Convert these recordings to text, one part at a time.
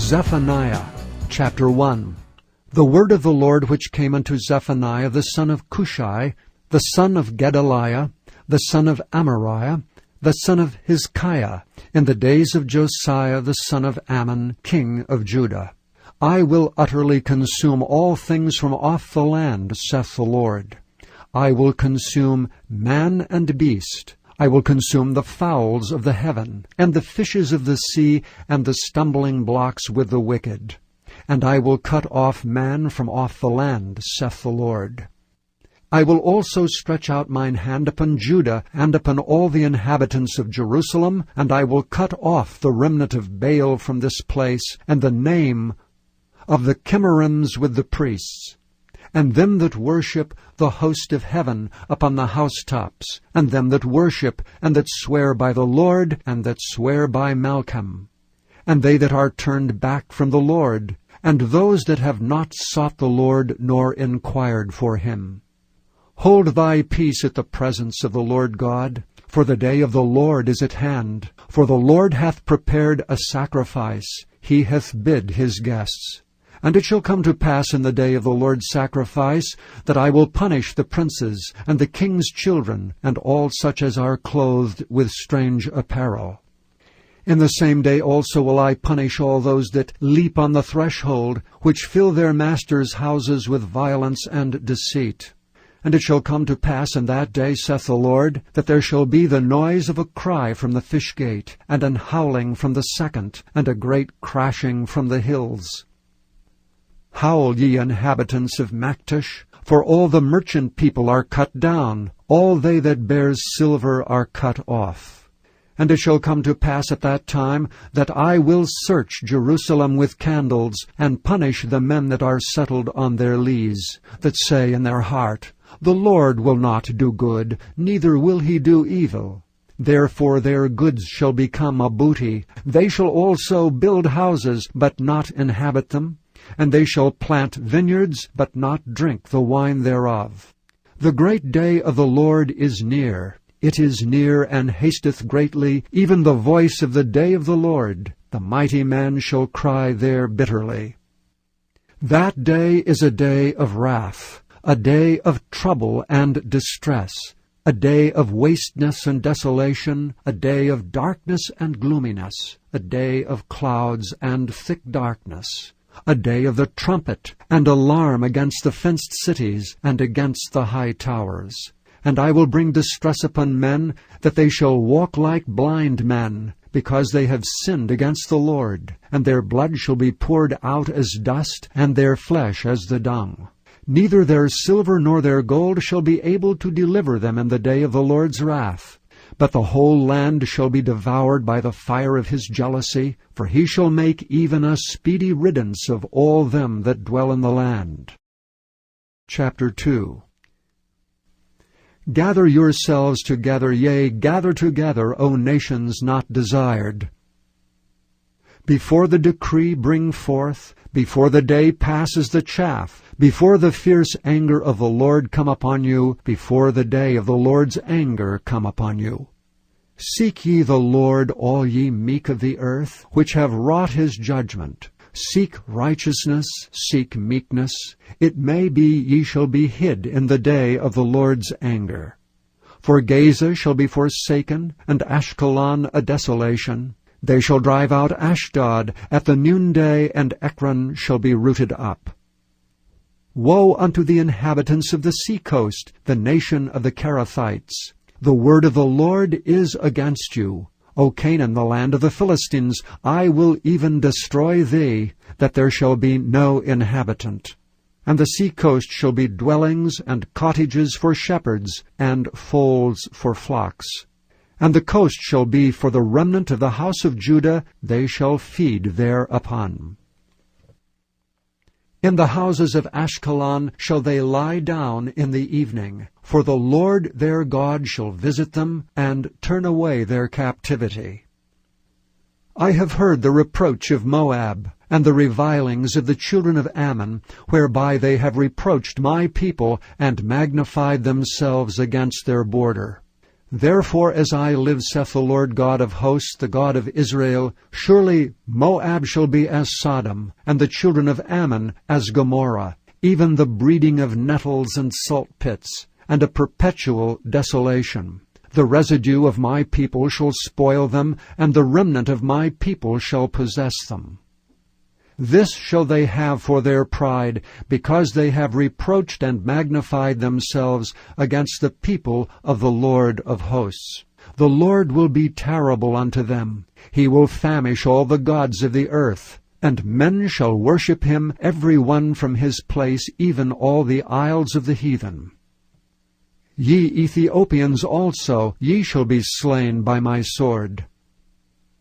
Zephaniel chapter 1. The word of the Lord which came unto Zephaniel the son of Cushi, the son of Gedaliah, the son of Amariah, the son of Hizkiah, in the days of Josiah the son of Ammon, king of Judah. I will utterly consume all things from off the land, saith the Lord. I will consume man and beast. I will consume the fowls of the heaven, and the fishes of the sea, and the stumbling blocks with the wicked. And I will cut off man from off the land, saith the Lord. I will also stretch out mine hand upon Judah, and upon all the inhabitants of Jerusalem, and I will cut off the remnant of Baal from this place, and the name of the Chimerims with the priests, and them that worship the host of heaven upon the housetops, and them that worship, and that swear by the Lord, and that swear by Malcham, and they that are turned back from the Lord, and those that have not sought the Lord, nor inquired for him. Hold thy peace at the presence of the Lord God, for the day of the Lord is at hand. For the Lord hath prepared a sacrifice, he hath bid his guests. And it shall come to pass in the day of the Lord's sacrifice, that I will punish the princes, and the king's children, and all such as are clothed with strange apparel. In the same day also will I punish all those that leap on the threshold, which fill their masters' houses with violence and deceit. And it shall come to pass in that day, saith the Lord, that there shall be the noise of a cry from the fish gate, and an howling from the second, and a great crashing from the hills. Howl, ye inhabitants of Maktesh, for all the merchant people are cut down, all they that bear silver are cut off. And it shall come to pass at that time that I will search Jerusalem with candles, and punish the men that are settled on their lees, that say in their heart, The Lord will not do good, neither will he do evil. Therefore their goods shall become a booty. They shall also build houses, but not inhabit them. And they shall plant vineyards, but not drink the wine thereof. The great day of the Lord is near. It is near, and hasteth greatly, even the voice of the day of the Lord. The mighty man shall cry there bitterly. That day is a day of wrath, a day of trouble and distress, a day of wasteness and desolation, a day of darkness and gloominess, a day of clouds and thick darkness, a day of the trumpet and alarm against the fenced cities and against the high towers. And I will bring distress upon men, that they shall walk like blind men, because they have sinned against the Lord. And their blood shall be poured out as dust, and their flesh as the dung. Neither their silver nor their gold shall be able to deliver them in the day of the Lord's wrath. But the whole land shall be devoured by the fire of his jealousy, for he shall make even a speedy riddance of all them that dwell in the land. Chapter 2. Gather yourselves together, yea, gather together, O nations not desired. Before the decree bring forth, before the day passes the chaff, before the fierce anger of the Lord come upon you, before the day of the Lord's anger come upon you. Seek ye the Lord, all ye meek of the earth, which have wrought his judgment. Seek righteousness, seek meekness. It may be ye shall be hid in the day of the Lord's anger. For Gaza shall be forsaken, and Ashkelon a desolation. They shall drive out Ashdod at the noonday, and Ekron shall be rooted up. Woe unto the inhabitants of the sea-coast, the nation of the Cherethites! The word of the Lord is against you. O Canaan, the land of the Philistines, I will even destroy thee, that there shall be no inhabitant. And the sea-coast shall be dwellings and cottages for shepherds, and folds for flocks. And the coast shall be for the remnant of the house of Judah, they shall feed thereupon. In the houses of Ashkelon shall they lie down in the evening, for the Lord their God shall visit them, and turn away their captivity. I have heard the reproach of Moab, and the revilings of the children of Ammon, whereby they have reproached my people, and magnified themselves against their border. Therefore, as I live, saith the Lord God of hosts, the God of Israel, surely Moab shall be as Sodom, and the children of Ammon as Gomorrah, even the breeding of nettles and salt pits, and a perpetual desolation. The residue of my people shall spoil them, and the remnant of my people shall possess them. This shall they have for their pride, because they have reproached and magnified themselves against the people of the Lord of hosts. The Lord will be terrible unto them. He will famish all the gods of the earth, and men shall worship him, every one from his place, even all the isles of the heathen. Ye Ethiopians also, ye shall be slain by my sword.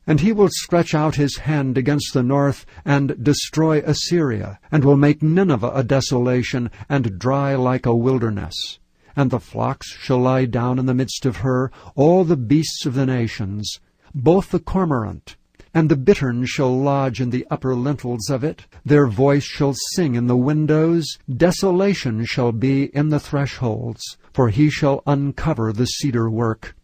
And he will stretch out his hand against the north, and destroy Assyria, and will make Nineveh a desolation, and dry like a wilderness. And the flocks shall lie down in the midst of her, all the beasts of the nations, both the cormorant and the bittern shall lodge in the upper lintels of it. Their voice shall sing in the windows. Desolation shall be in the thresholds, for he shall uncover the cedar work.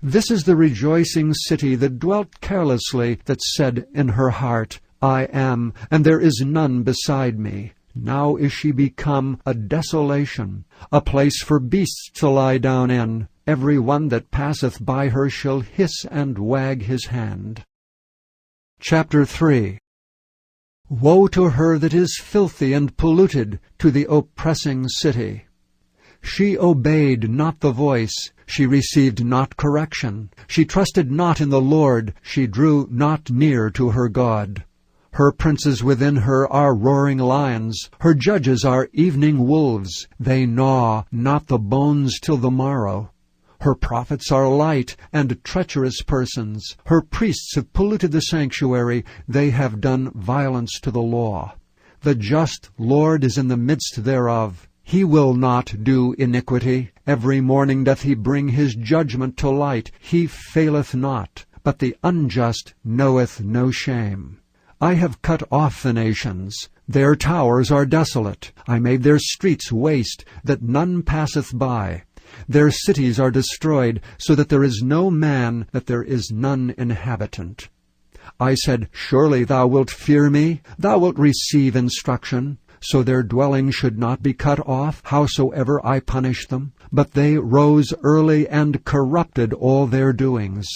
This is the rejoicing city that dwelt carelessly, that said in her heart, I am, and there is none beside me. Now is she become a desolation, a place for beasts to lie down in. Every one that passeth by her shall hiss and wag his hand. Chapter 3. Woe to her that is filthy and polluted, to the oppressing city! She obeyed not the voice, she received not correction. She trusted not in the Lord, she drew not near to her God. Her princes within her are roaring lions, her judges are evening wolves. They gnaw not the bones till the morrow. Her prophets are light and treacherous persons. Her priests have polluted the sanctuary, they have done violence to the law. The just Lord is in the midst thereof. He will not do iniquity. Every morning doth he bring his judgment to light. He faileth not, but the unjust knoweth no shame. I have cut off the nations. Their towers are desolate. I made their streets waste, that none passeth by. Their cities are destroyed, so that there is no man, that there is none inhabitant. I said, Surely thou wilt fear me, thou wilt receive instruction. So their dwelling should not be cut off, howsoever I punish them. But they rose early and corrupted all their doings.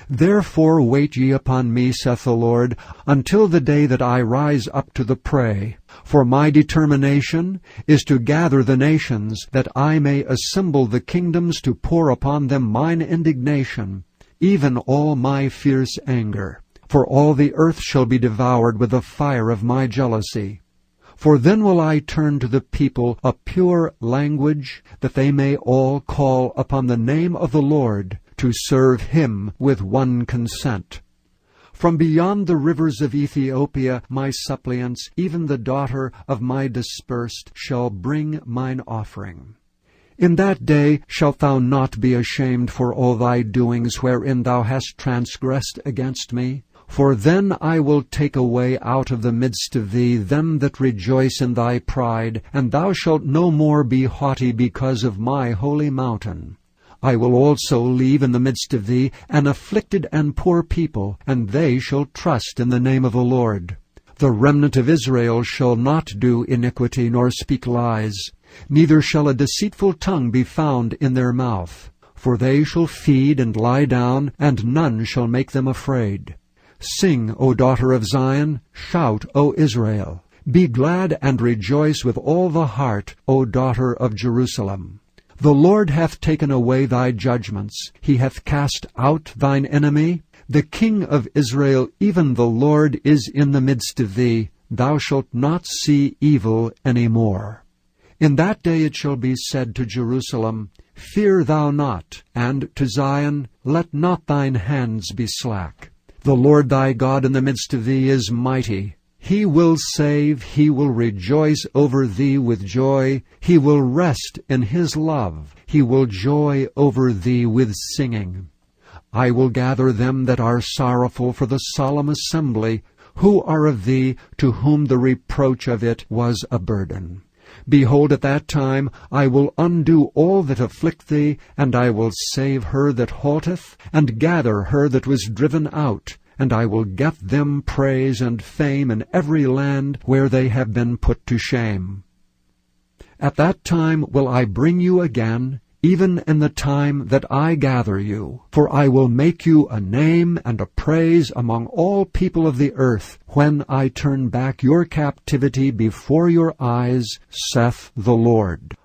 Therefore wait ye upon me, saith the Lord, until the day that I rise up to the prey. For my determination is to gather the nations, that I may assemble the kingdoms to pour upon them mine indignation, even all my fierce anger. For all the earth shall be devoured with the fire of my jealousy. For then will I turn to the people a pure language, that they may all call upon the name of the Lord, to serve him with one consent. From beyond the rivers of Ethiopia my suppliants, even the daughter of my dispersed, shall bring mine offering. In that day shalt thou not be ashamed for all thy doings wherein thou hast transgressed against me. For then I will take away out of the midst of thee them that rejoice in thy pride, and thou shalt no more be haughty because of my holy mountain. I will also leave in the midst of thee an afflicted and poor people, and they shall trust in the name of the Lord. The remnant of Israel shall not do iniquity nor speak lies, neither shall a deceitful tongue be found in their mouth. For they shall feed and lie down, and none shall make them afraid. Sing, O daughter of Zion, shout, O Israel. Be glad and rejoice with all the heart, O daughter of Jerusalem. The Lord hath taken away thy judgments. He hath cast out thine enemy. The King of Israel, even the Lord, is in the midst of thee. Thou shalt not see evil any more. In that day it shall be said to Jerusalem, Fear thou not, and to Zion, Let not thine hands be slack. The Lord thy God in the midst of thee is mighty. He will save, he will rejoice over thee with joy. He will rest in his love. He will joy over thee with singing. I will gather them that are sorrowful for the solemn assembly, who are of thee, to whom the reproach of it was a burden. Behold, at that time I will undo all that afflict thee, and I will save her that halteth, and gather her that was driven out, and I will get them praise and fame in every land where they have been put to shame. At that time will I bring you again, even in the time that I gather you. For I will make you a name and a praise among all people of the earth, when I turn back your captivity before your eyes, saith the Lord.